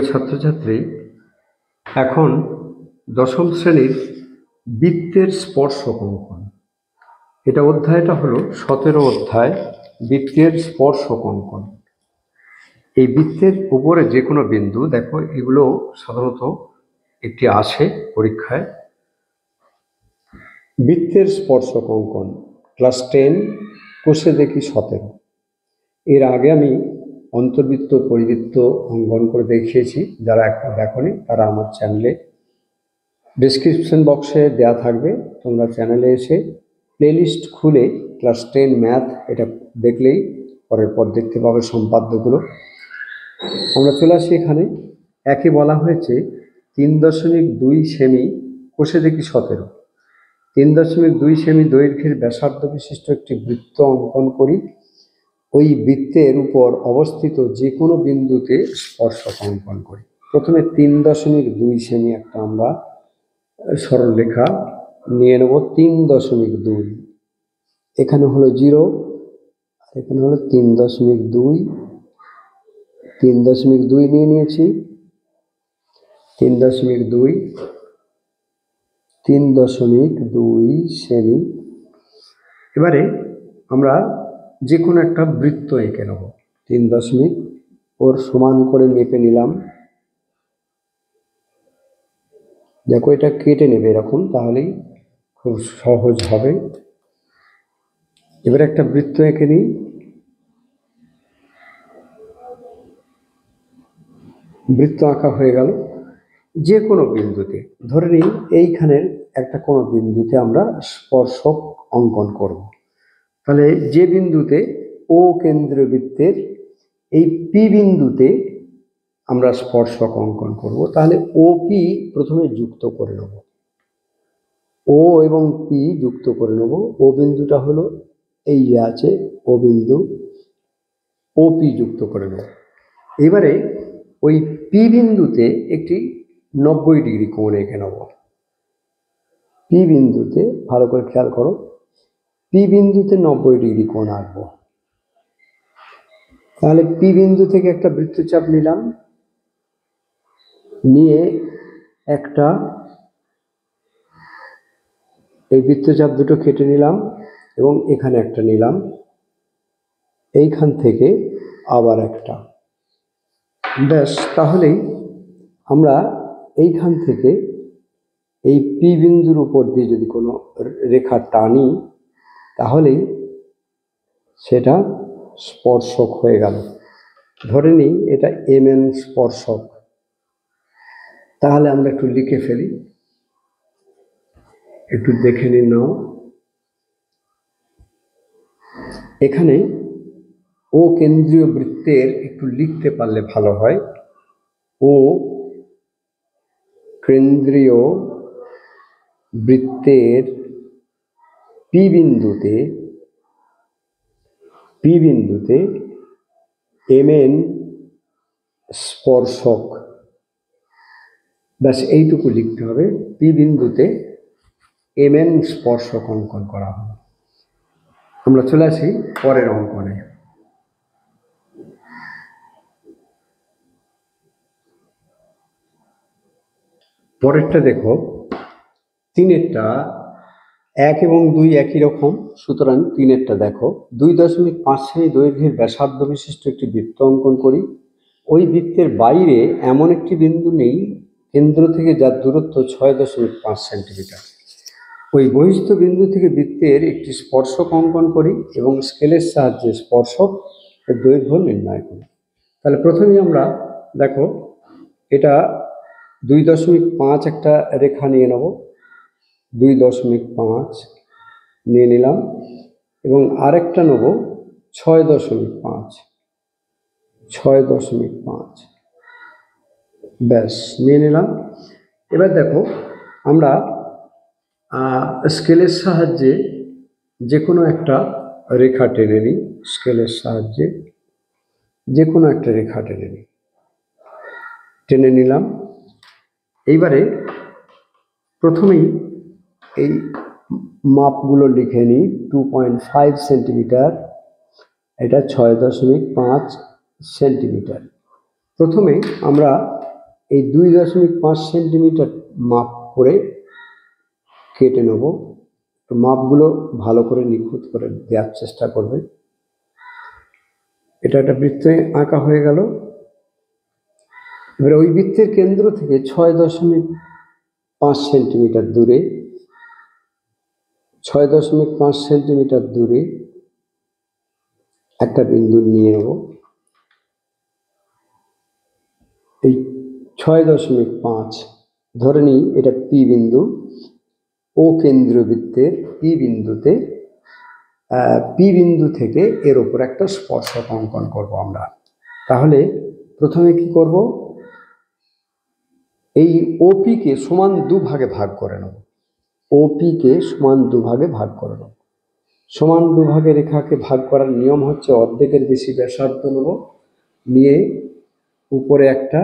ছাত্রছাত্রী, এখন দশম শ্রেণীর বৃত্তের স্পর্শক অঙ্কন। অধ্যায়টা হলো 17 অধ্যায়, বৃত্তের স্পর্শক অঙ্কন। এই বৃত্তের উপরে যে কোনো বিন্দু, দেখো এগুলো সাধারণত একটি আসে পরীক্ষায়। বৃত্তের স্পর্শক অঙ্কন ক্লাস 10, কোষে দেখি 17। এর আগে আমি অন্তর্বৃত্ত পরিবৃত্ত অঙ্কন করে দেখিয়েছি। যারা এখন দেখোনি তারা আমার চ্যানেলে ডেসক্রিপশন বক্সে দেওয়া থাকবে, তোমরা চ্যানেলে এসে প্লেলিস্ট খুলে ক্লাস 10 ম্যাথ এটা দেখলেই পরের পর দেখতে পাবে সম্পাদ্যগুলো। আমরা চলে আসি এখানে। একে বলা হয়েছে 3.2 সেমি, কোষে দেখি 17। 3.2 সেমি দৈর্ঘ্যের ব্যাসার্ধ বিশিষ্ট একটি বৃত্ত অঙ্কন করি। ওই বৃত্তের উপর অবস্থিত যে কোনো বিন্দুতে স্পর্শক অঙ্কন করি। প্রথমে 3.2 সেমি একটা আমরা সরলরেখা নিয়ে নেব। 3.2, এখানে হলো 0, এখানে হলো 3.2। 3.2 নিয়ে নিয়েছি। 3.2 সেমি। এবারে আমরা যে কোনো একটা বৃত্ত এঁকে নেব। 3 ওর সমান করে মেপে নিলাম। দেখো এটা কেটে নেবে এরকম, তাহলেই খুব সহজ হবে। এবার একটা বৃত্ত এঁকে নিই। বৃত্ত আঁকা হয়ে গেল। যে কোনো বিন্দুতে, ধরে নিই এইখানের একটা কোনো বিন্দুতে আমরা স্পর্শক অঙ্কন করব। তাহলে যে বিন্দুতে ও কেন্দ্রীয় বৃত্তের এই পি বিন্দুতে আমরা স্পর্শক অঙ্কন করব, তাহলে ও পি প্রথমে যুক্ত করে নেব। ও এবং পি যুক্ত করে নেব। ও বিন্দুটা হলো এই যে আছে ও বিন্দু, ও পি যুক্ত করে নেব। এবারে ওই পি বিন্দুতে একটি 90 ডিগ্রি কোণ এঁকে নেব। পি বিন্দুতে ভালো করে খেয়াল করো, পি বিন্দুতে 90 ডিগ্রি কোণ আঁকবো। তাহলে পি বিন্দু থেকে একটা বৃত্তচাপ নিলাম, নিয়ে একটা এই বৃত্তচাপ দুটো কেটে নিলাম এবং এখানে একটা নিলাম, এইখান থেকে আবার একটা। ব্যাস, তাহলেই আমরা এইখান থেকে এই পি বিন্দুর উপর দিয়ে যদি কোনো রেখা টানি, তাহলেই সেটা স্পর্শক হয়ে গেল। ধরে নিই এটা এমএন স্পর্শক। তাহলে আমরা একটু লিখে ফেলি, একটু দেখে নিন নাও। এখানে ও কেন্দ্রীয় বৃত্তের একটু লিখতে পারলে ভালো হয়। ও কেন্দ্রীয় বৃত্তের পি বিন্দুতে এমএন স্পর্শক। ব্যাস এইটুকু লিখতে হবে। পি বিন্দুতে এমএন স্পর্শক অঙ্কন করা হবে। আমরা চলে আসি পরের অঙ্কনে। পরেরটা দেখো, 3-এরটা 1 এবং 2 একই রকম, সুতরাং 3-এরটা দেখো। 2.5 সেমি দৈর্ঘ্যের ব্যাসার্ধ বিশিষ্ট একটি বৃত্ত অঙ্কন করি। ওই বৃত্তের বাইরে এমন একটি বিন্দু নেই কেন্দ্র থেকে যার দূরত্ব 6.5 সেন্টিমিটার। ওই বহিস্থ বিন্দু থেকে বৃত্তের একটি স্পর্শক অঙ্কন করি এবং স্কেলের সাহায্যে স্পর্শক এর দৈর্ঘ্য নির্ণয় করি। তাহলে প্রথমেই আমরা দেখো এটা 2.5 একটা রেখা নিয়ে নেব। 2.5 নিয়ে নিলাম এবং আরেকটা নেব 6.5। 6.5 ব্যাস নিয়ে নিলাম। এবার দেখো আমরা স্কেলের সাহায্যে যে কোনো একটা রেখা টেনে নিই। স্কেলের সাহায্যে যে কোনো একটা রেখা টেনে নিলাম। এইবারে প্রথমেই এই মাপগুলো লিখে নিই। 2.5 সেন্টিমিটার, এটা 6.5 সেন্টিমিটার। প্রথমে আমরা এই 2.5 সেন্টিমিটার মাপ করে কেটে নেব। তো মাপগুলো ভালো করে নিখুঁত করে দেওয়ার চেষ্টা করবে। এটা একটা বৃত্তে আঁকা হয়ে গেল। এবার ওই বৃত্তের কেন্দ্র থেকে 6.5 সেন্টিমিটার দূরে 6.5 সেন্টিমিটার দূরে একটা বিন্দু নিয়ে নেব। এই 6.5 ধরে নিই এটা পি বিন্দু। ও কেন্দ্রীয় বৃত্তের পি বিন্দুতে পি বিন্দু থেকে এর উপর একটা স্পর্শক অঙ্কন করব আমরা। তাহলে প্রথমে কি করব, এই ওপি কে সমান দুভাগে ভাগ করে নেব। ওপি কে সমান দুভাগে ভাগ করে নেব। সমান দুভাগে রেখাকে ভাগ করার নিয়ম হচ্ছে অর্ধেকের বেশি ব্যাসার্ধ নেব, নিয়ে উপরে একটা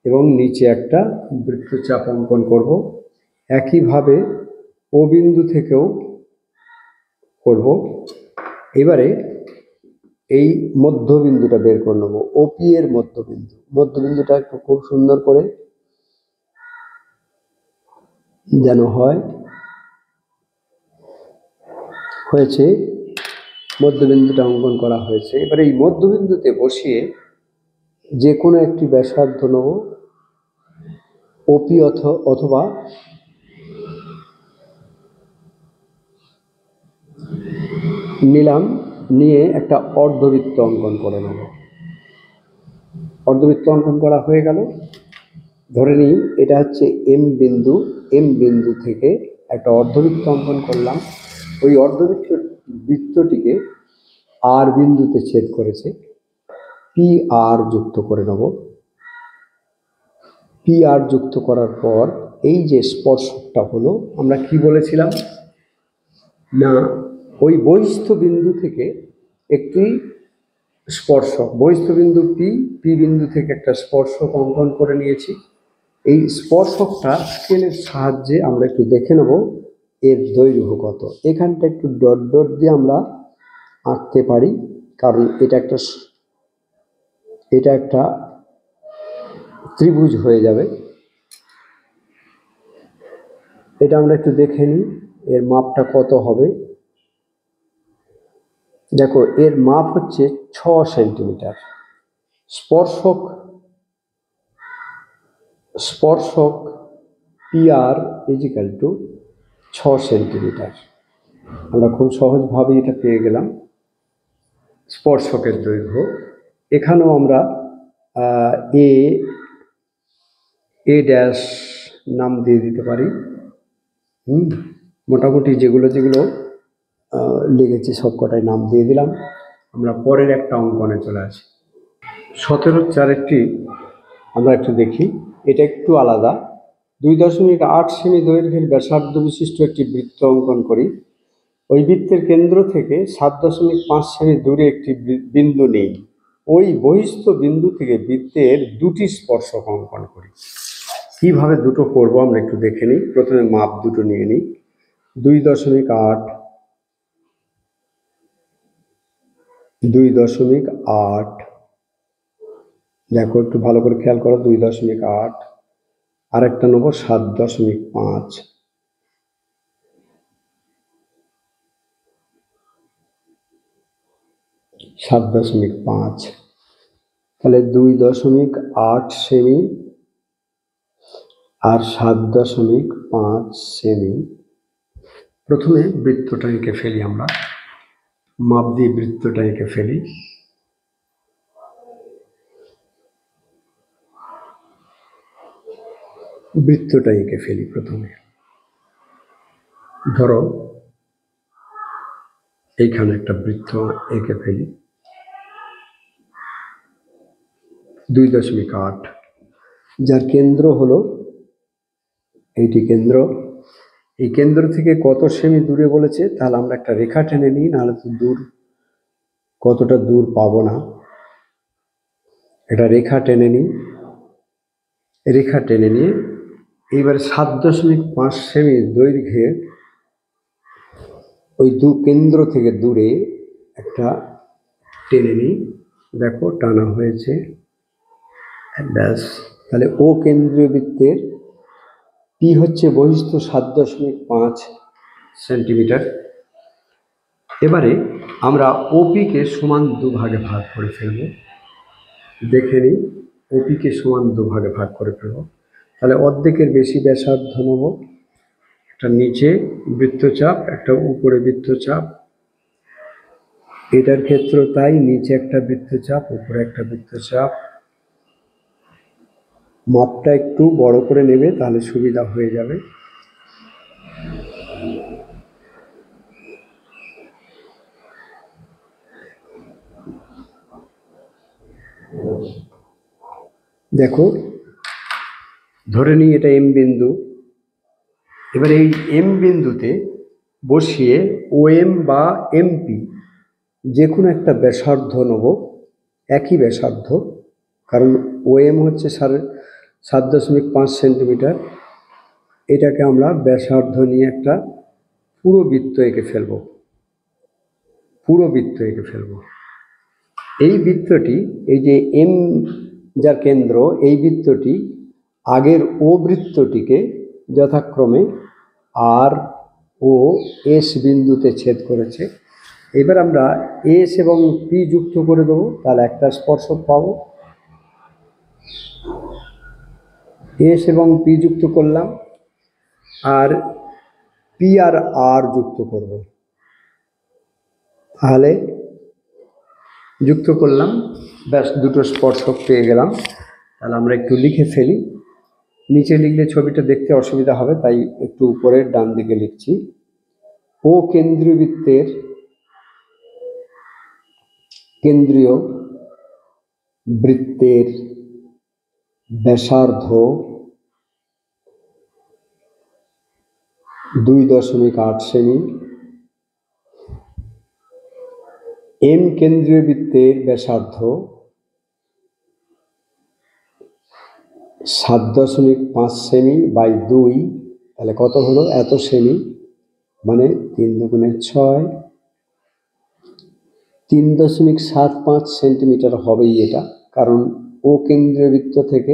এবং নিচে একটা বৃত্তচাপ অঙ্কন করব। একইভাবে ও বিন্দু থেকেও করব। এবারে এই মধ্যবিন্দুটা বের করে নেব, ওপি এর মধ্যবিন্দুটা একটু খুব সুন্দর করে যেন হয়েছে। মধ্যবিন্দুটা অঙ্কন করা হয়েছে। এবারে এই মধ্যবিন্দুতে বসিয়ে যে কোনো একটি ব্যাসার্ধ নেব, ওপি অথবা নিলাম, নিয়ে একটা অর্ধবৃত্ত অঙ্কন করে নেব। অর্ধবৃত্ত অঙ্কন করা হয়ে গেল। ধরে নিই এটা হচ্ছে এম বিন্দু। এম বিন্দু থেকে একটা অর্ধবৃত্ত অঙ্কন করলাম। ওই বৃত্তটিকে আর বিন্দুতে ছেদ করেছে, পি আর যুক্ত করে নেব। পি আর যুক্ত করার পর এই যে স্পর্শকটা হলো, আমরা কি বলেছিলাম না, ওই বহিস্থ বিন্দু থেকে একটি স্পর্শক, বহিস্থ বিন্দু পি বিন্দু থেকে একটা স্পর্শক অঙ্কন করে নিয়েছি। এই স্পর্শকটা স্কেলের সাহায্যে আমরা একটু দেখে নেব এর দৈর্ঘ্য কত। এখানটা একটু ডট ডট দিয়ে আমরা আঁকতে পারি, কারণ এটা একটা ত্রিভুজ হয়ে যাবে। এটা আমরা একটু দেখে নিই এর মাপটা কত হবে। দেখো এর মাপ হচ্ছে 6 সেন্টিমিটার। স্পর্শক P R is equal two 6 centimetre. আমরা খুব সহজভাবে এটা পেয়ে গেলাম স্পর্শকের দৈর্ঘ্য। এখানেও আমরা এ ড্যাশ নাম দিয়ে দিতে পারি। মোটামুটি যেগুলো লিখেছি সবকটাই নাম দিয়ে দিলাম। আমরা পরের একটা অঙ্কনে চলে আসি। 17/4 আমরা একটু দেখি, এটা একটু আলাদা। 2.8 সেমি দৈর্ঘ্যের ব্যাসার্ধ বিশিষ্ট একটি বৃত্ত অঙ্কন করি। ওই বৃত্তের কেন্দ্র থেকে 7.5 সেমি দূরে একটি বিন্দু নেই। ওই বহিস্থ বিন্দু থেকে বৃত্তের দুটি স্পর্শক অঙ্কন করি। কিভাবে দুটো করব আমরা একটু দেখে নিই। প্রথমে মাপ দুটো নিয়ে নিই। 2.8 দেখো একটু ভালো করে খেয়াল করো, 2.8। আরেকটা নেব 7.5। 7.5, তাহলে 2.8 সেমি আর 7.5 সেমি। প্রথমে বৃত্তটা এঁকে ফেলি, আমরা মাপ দিয়ে বৃত্তটা এঁকে ফেলি। প্রথমে ধরো এইখানে একটা বৃত্ত এঁকে ফেলি। 2.8, যার কেন্দ্র হলো এইটি কেন্দ্র। এই কেন্দ্র থেকে কত সেমি দূরে বলেছে, তাহলে আমরা একটা রেখা টেনে নিই, নাহলে তো কতটা দূর পাবো না। একটা রেখা টেনে নিই। এইবারে 7.5 সেমি দৈর্ঘ্যের ওই কেন্দ্র থেকে দূরে একটা টেনে নিই। দেখো টানা হয়েছে, ব্যাস তাহলে ও কেন্দ্রীয় বৃত্তের পি হচ্ছে বহিস্থ 7.5 সেন্টিমিটার। এবারে আমরা ওপিকে সমান দুভাগে ভাগ করে ফেলব। দেখে নিই, ওপিকে সমান দুভাগে ভাগ করে ফেলব। তাহলে অর্ধেকের বেশি ব্যাসার্ধ নেব, একটা নিচে বৃত্তচাপ, একটা উপরে বৃত্তচাপ। এটার ক্ষেত্রে তাই, নিচে একটা বৃত্তচাপ, উপরে একটা বৃত্তচাপ। মাপটা একটু বড় করে নেবে, তাহলে সুবিধা হয়ে যাবে। দেখো, ধরে নিই এটা এম বিন্দু। এবার এই এম বিন্দুতে বসিয়ে ও এম বা এমপি যে কোনো একটা ব্যাসার্ধ নেব, একই ব্যাসার্ধ, কারণ ও এম হচ্ছে 7.5 সেন্টিমিটার। এটাকে আমরা ব্যাসার্ধ নিয়ে একটা পুরো বৃত্ত এঁকে ফেলব, পুরো বৃত্ত এঁকে ফেলব। এই বৃত্তটি, এই যে এম যার কেন্দ্র, এই বৃত্তটি আগের ও বৃত্তটিকে যথাক্রমে আর ও এস বিন্দুতে ছেদ করেছে। এবার আমরা এস এবং পি যুক্ত করে দেবো, তাহলে একটা স্পর্শক পাবো। এস এবং পি যুক্ত করলাম, আর পি আর আর যুক্ত করব, তাহলে যুক্ত করলাম, ব্যাস দুটো স্পর্শক পেয়ে গেলাম। তাহলে আমরা একটু লিখে ফেলি। নিচে লিখলে ছবিটা দেখতে অসুবিধা হবে, তাই একটু উপরের ডান দিকে লিখছি। ও কেন্দ্রীয় বৃত্তের কেন্দ্রীয় বৃত্তের ব্যাসার্ধ 2.8 সেমি। এম কেন্দ্রীয় বৃত্তের ব্যাসার্ধ 7.5 সেমি বাই 2, তাহলে কত হলো? এত সেমি, মানে 3 দুগুণে 6, 3.75 সেন্টিমিটার হবেই এটা, কারণ ও কেন্দ্রীয় বৃত্ত থেকে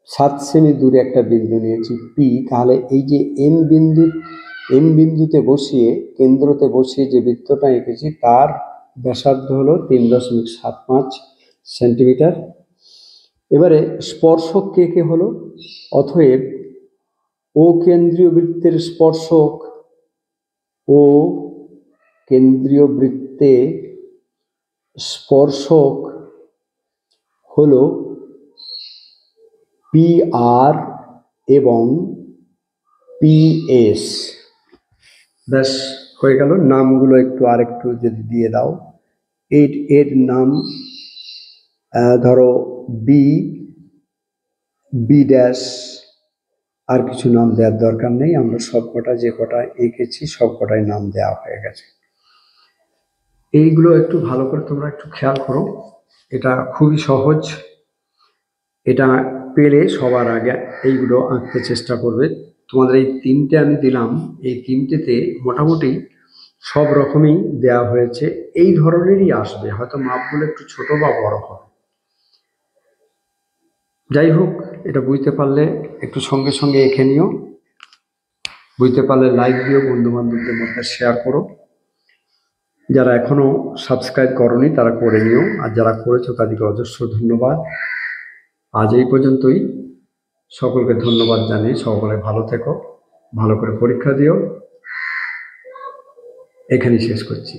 7 সেমি দূরে একটা বিন্দু নিয়েছি পি। তাহলে এই যে এম বিন্দুতে বসিয়ে, কেন্দ্রতে বসিয়ে যে বৃত্তটা এঁকেছি, তার ব্যাসার্ধ হলো 3.75 সেন্টিমিটার। এবারে স্পর্শক কে কে হলো? অতএব ও কেন্দ্রীয় বৃত্তের স্পর্শক, ও কেন্দ্রীয় বৃত্তে স্পর্শক হলো পি আর এবং পি এস। ব্যাস হয়ে গেল। নামগুলো একটু আরেকটু যদি দিয়ে দাও। এর নাম ধরো বি, বি ড্যাশ, আর কিছু নাম দেওয়ার দরকার নেই। আমরা সবকটা যে কটা এঁকেছি সবকটাই নাম দেওয়া হয়ে গেছে। এইগুলো একটু ভালো করে তোমরা একটু খেয়াল করো, এটা খুবই সহজ। এটা পেলে সবার আগে এইগুলো আঁকতে চেষ্টা করবে। তোমাদের এই তিনটে আমি দিলাম, এই তিনটেতে মোটামুটি সব রকমই দেওয়া হয়েছে, এই ধরনেরই আসবে, হয়তো মাপগুলো একটু ছোট বা বড় হবে। যাই হোক, এটা বুঝতে পারলে একটু সঙ্গে সঙ্গে এঁকে নিও, বুঝতে পারলে লাইক দিও, বন্ধু বান্ধবদের মধ্যে শেয়ার করো। যারা এখনো সাবস্ক্রাইব করনি তারা করে নিও, আর যারা করেছো তাদেরকে অজস্র ধন্যবাদ। আজ এই পর্যন্তই, সকলকে ধন্যবাদ জানিয়ে সকলে ভালো থেকো, ভালো করে পরীক্ষা দিও, এখানেই শেষ করছি।